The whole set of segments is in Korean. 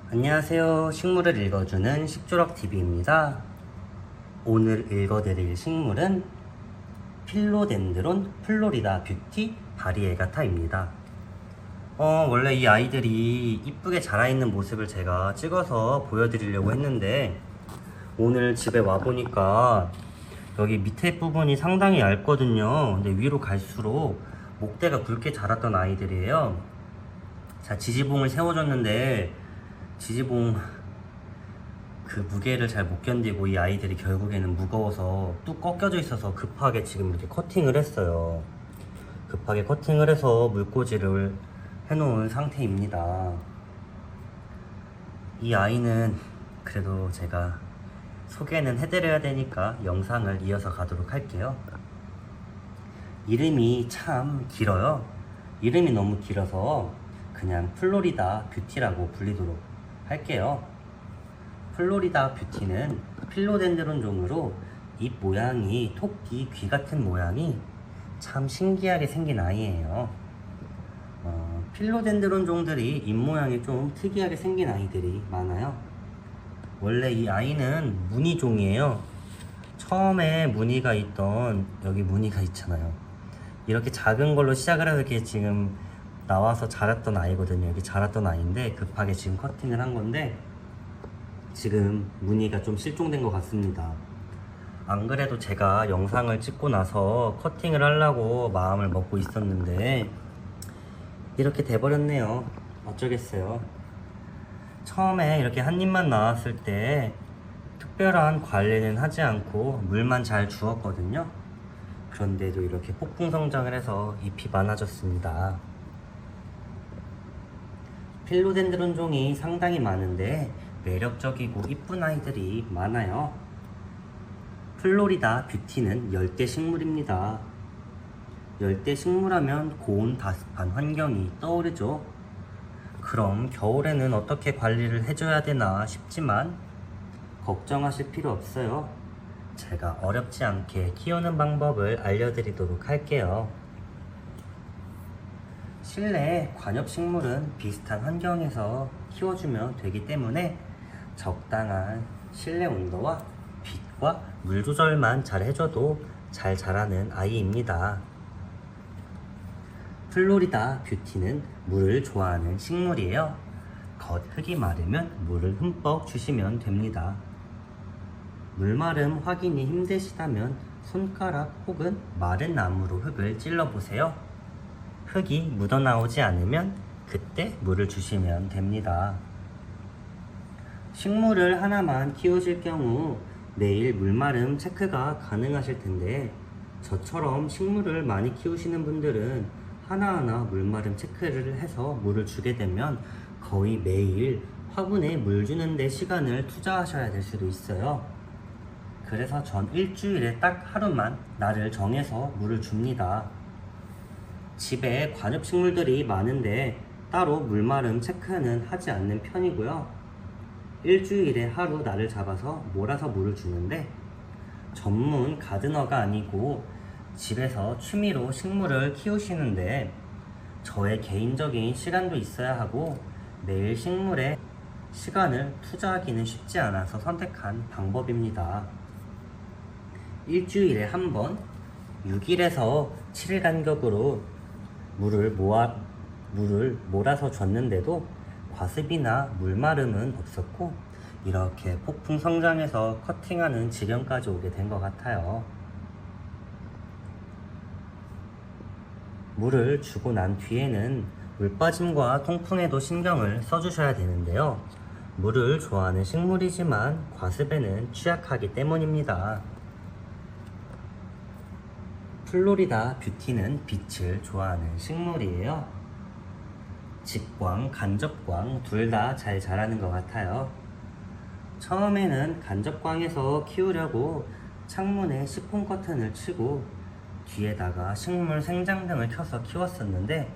안녕하세요. 식물을 읽어주는 식조락TV입니다. 오늘 읽어드릴 식물은 필로덴드론 플로리다 뷰티 바리에가타입니다. 원래 이 아이들이 이쁘게 자라있는 모습을 제가 찍어서 보여드리려고 했는데 오늘 집에 와보니까 여기 밑에 부분이 상당히 얇거든요. 근데 위로 갈수록 목대가 굵게 자랐던 아이들이에요. 자, 지지봉을 세워줬는데 지지봉 그 무게를 잘 못 견디고 이 아이들이 결국에는 무거워서 뚝 꺾여져 있어서 급하게 지금 이렇게 커팅을 했어요. 급하게 커팅을 해서 물꽂이를 해놓은 상태입니다. 이 아이는 그래도 제가 소개는 해드려야 되니까 영상을 이어서 가도록 할게요. 이름이 참 길어요. 이름이 너무 길어서 그냥 플로리다 뷰티라고 불리도록 할게요. 플로리다 뷰티는 필로덴드론 종으로 잎 모양이 토끼 귀 같은 모양이 참 신기하게 생긴 아이예요. 필로덴드론 종들이 잎 모양이 좀 특이하게 생긴 아이들이 많아요. 원래 이 아이는 무늬 종이에요. 처음에 무늬가 있던 여기 무늬가 있잖아요. 이렇게 작은 걸로 시작을 해서 이렇게 지금 나와서 자랐던 아이거든요. 여기 자랐던 아이인데 급하게 지금 커팅을 한 건데 지금 무늬가 좀 실종된 것 같습니다. 안 그래도 제가 영상을 찍고 나서 커팅을 하려고 마음을 먹고 있었는데 이렇게 돼버렸네요. 어쩌겠어요. 처음에 이렇게 한 입만 나왔을 때 특별한 관리는 하지 않고 물만 잘 주었거든요. 그런데도 이렇게 폭풍 성장을 해서 잎이 많아졌습니다. 필로덴드론 종이 상당히 많은데 매력적이고 이쁜 아이들이 많아요. 플로리다 뷰티는 열대 식물입니다. 열대 식물하면 고온 다습한 환경이 떠오르죠. 그럼 겨울에는 어떻게 관리를 해줘야 되나 싶지만 걱정하실 필요 없어요. 제가 어렵지 않게 키우는 방법을 알려드리도록 할게요. 실내 관엽식물은 비슷한 환경에서 키워주면 되기 때문에 적당한 실내 온도와 빛과 물 조절만 잘 해줘도 잘 자라는 아이입니다. 플로리다 뷰티는 물을 좋아하는 식물이에요. 겉 흙이 마르면 물을 흠뻑 주시면 됩니다. 물마름 확인이 힘드시다면 손가락 혹은 마른 나무로 흙을 찔러보세요. 흙이 묻어나오지 않으면 그때 물을 주시면 됩니다. 식물을 하나만 키우실 경우 매일 물마름 체크가 가능하실 텐데 저처럼 식물을 많이 키우시는 분들은 하나하나 물마름 체크를 해서 물을 주게 되면 거의 매일 화분에 물 주는데 시간을 투자하셔야 될 수도 있어요. 그래서 전 일주일에 딱 하루만 날을 정해서 물을 줍니다. 집에 관엽식물들이 많은데 따로 물마름 체크는 하지 않는 편이고요. 일주일에 하루 날을 잡아서 몰아서 물을 주는데 전문 가드너가 아니고 집에서 취미로 식물을 키우시는데 저의 개인적인 시간도 있어야 하고 매일 식물에 시간을 투자하기는 쉽지 않아서 선택한 방법입니다. 일주일에 한 번 6일에서 7일 간격으로 물을 몰아서 줬는데도 과습이나 물마름은 없었고 이렇게 폭풍 성장해서 커팅하는 지경까지 오게 된 것 같아요. 물을 주고 난 뒤에는 물빠짐과 통풍에도 신경을 써주셔야 되는데요. 물을 좋아하는 식물이지만 과습에는 취약하기 때문입니다. 플로리다 뷰티는 빛을 좋아하는 식물이에요. 직광, 간접광 둘 다 잘 자라는 것 같아요. 처음에는 간접광에서 키우려고 창문에 시폰 커튼을 치고 뒤에다가 식물 생장등을 켜서 키웠었는데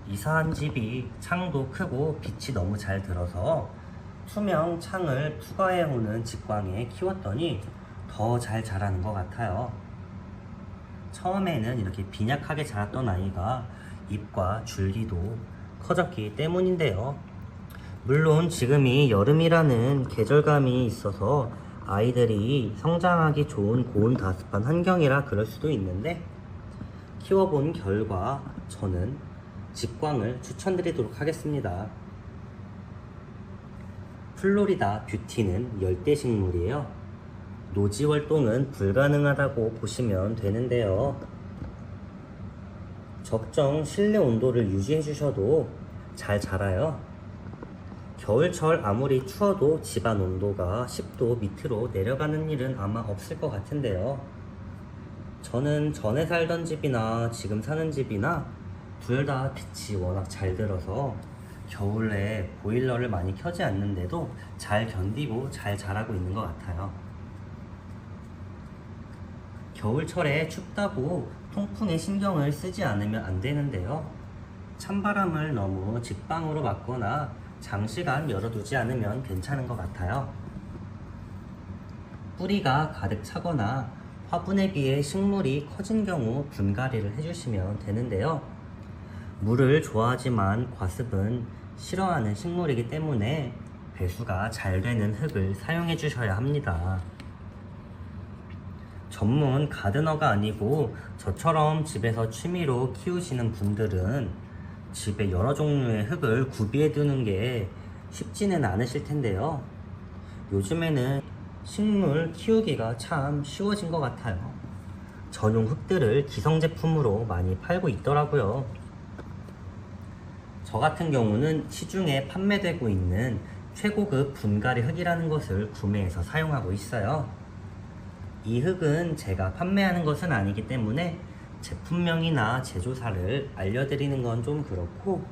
이사한 집이 창도 크고 빛이 너무 잘 들어서 투명 창을 투과해오는 직광에 키웠더니 더 잘 자라는 것 같아요. 처음에는 이렇게 빈약하게 자랐던 아이가 잎과 줄기도 커졌기 때문인데요. 물론 지금이 여름이라는 계절감이 있어서 아이들이 성장하기 좋은 고온다습한 환경이라 그럴 수도 있는데, 키워본 결과 저는 직광을 추천드리도록 하겠습니다. 플로리다 뷰티는 열대식물이에요. 노지 활동은 불가능하다고 보시면 되는데요. 적정 실내 온도를 유지해 주셔도 잘 자라요. 겨울철 아무리 추워도 집안 온도가 10도 밑으로 내려가는 일은 아마 없을 것 같은데요. 저는 전에 살던 집이나 지금 사는 집이나 둘 다 빛이 워낙 잘 들어서 겨울에 보일러를 많이 켜지 않는데도 잘 견디고 잘 자라고 있는 것 같아요. 겨울철에 춥다고 통풍에 신경을 쓰지 않으면 안 되는데요. 찬바람을 너무 직방으로 맞거나 장시간 열어두지 않으면 괜찮은 것 같아요. 뿌리가 가득 차거나 화분에 비해 식물이 커진 경우 분갈이를 해주시면 되는데요. 물을 좋아하지만 과습은 싫어하는 식물이기 때문에 배수가 잘 되는 흙을 사용해 주셔야 합니다. 전문 가드너가 아니고 저처럼 집에서 취미로 키우시는 분들은 집에 여러 종류의 흙을 구비해 두는 게 쉽지는 않으실 텐데요. 요즘에는 식물 키우기가 참 쉬워진 것 같아요. 전용 흙들을 기성 제품으로 많이 팔고 있더라고요. 저 같은 경우는 시중에 판매되고 있는 최고급 분갈이 흙이라는 것을 구매해서 사용하고 있어요. 이 흙은 제가 판매하는 것은 아니기 때문에 제품명이나 제조사를 알려드리는 건 좀 그렇고,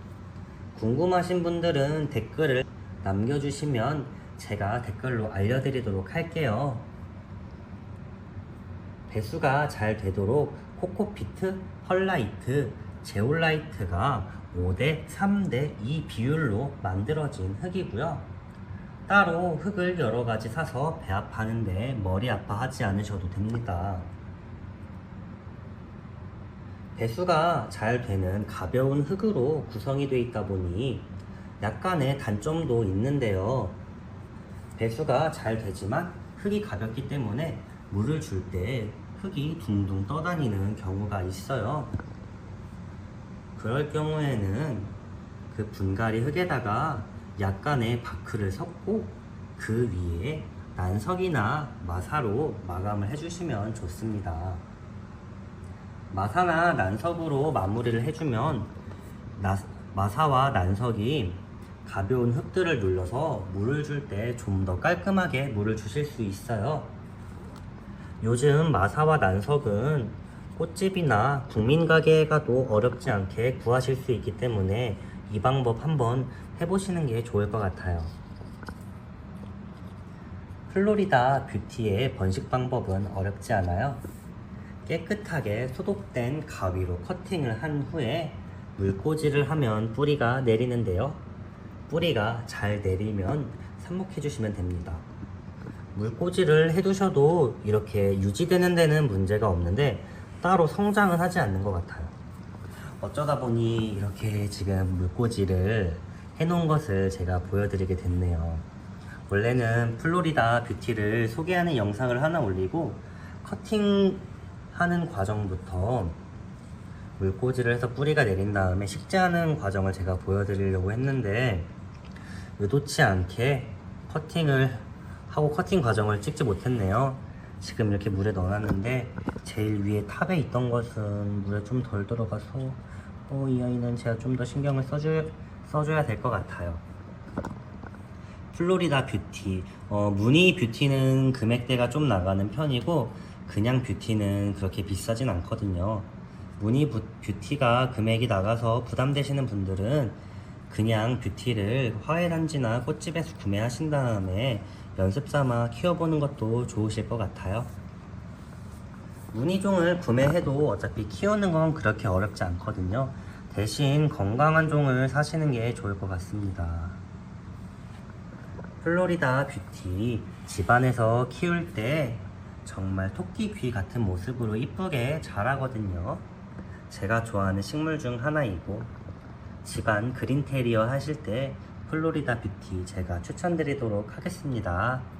궁금하신 분들은 댓글을 남겨주시면 제가 댓글로 알려드리도록 할게요. 배수가 잘 되도록 코코피트, 펄라이트, 제올라이트가 5대 3대 2 비율로 만들어진 흙이고요. 따로 흙을 여러가지 사서 배합하는데 머리 아파하지 않으셔도 됩니다. 배수가 잘 되는 가벼운 흙으로 구성이 되어 있다 보니 약간의 단점도 있는데요. 배수가 잘 되지만 흙이 가볍기 때문에 물을 줄 때 흙이 둥둥 떠다니는 경우가 있어요. 그럴 경우에는 그 분갈이 흙에다가 약간의 바크를 섞고 그 위에 난석이나 마사로 마감을 해주시면 좋습니다. 마사나 난석으로 마무리를 해주면 마사와 난석이 가벼운 흙들을 눌러서 물을 줄 때 좀 더 깔끔하게 물을 주실 수 있어요. 요즘 마사와 난석은 꽃집이나 국민가게에 가도 어렵지 않게 구하실 수 있기 때문에 이 방법 한번 해보시는 게 좋을 것 같아요. 플로리다 뷰티의 번식 방법은 어렵지 않아요. 깨끗하게 소독된 가위로 커팅을 한 후에 물꽂이를 하면 뿌리가 내리는데요. 뿌리가 잘 내리면 삽목해 주시면 됩니다. 물꽂이를 해두셔도 이렇게 유지되는 데는 문제가 없는데 따로 성장은 하지 않는 것 같아요. 어쩌다 보니 이렇게 지금 물꽂이를 해놓은 것을 제가 보여드리게 됐네요. 원래는 플로리다 뷰티를 소개하는 영상을 하나 올리고 커팅하는 과정부터 물꽂이를 해서 뿌리가 내린 다음에 식재하는 과정을 제가 보여드리려고 했는데 의도치 않게 커팅을 하고 커팅 과정을 찍지 못했네요. 지금 이렇게 물에 넣어놨는데 제일 위에 탑에 있던 것은 물에 좀 덜 들어가서 이 아이는 제가 좀 더 신경을 써줘야 될 것 같아요. 플로리다 뷰티, 무늬 뷰티는 금액대가 좀 나가는 편이고 그냥 뷰티는 그렇게 비싸진 않거든요. 무늬 뷰티가 금액이 나가서 부담되시는 분들은 그냥 뷰티를 화훼단지나 꽃집에서 구매하신 다음에 연습삼아 키워보는 것도 좋으실 것 같아요. 무늬종을 구매해도 어차피 키우는 건 그렇게 어렵지 않거든요. 대신 건강한 종을 사시는 게 좋을 것 같습니다. 플로리다 뷰티 집안에서 키울 때 정말 토끼 귀 같은 모습으로 이쁘게 자라거든요. 제가 좋아하는 식물 중 하나이고 집안 그린테리어 하실 때 플로리다 뷰티 제가 추천드리도록 하겠습니다.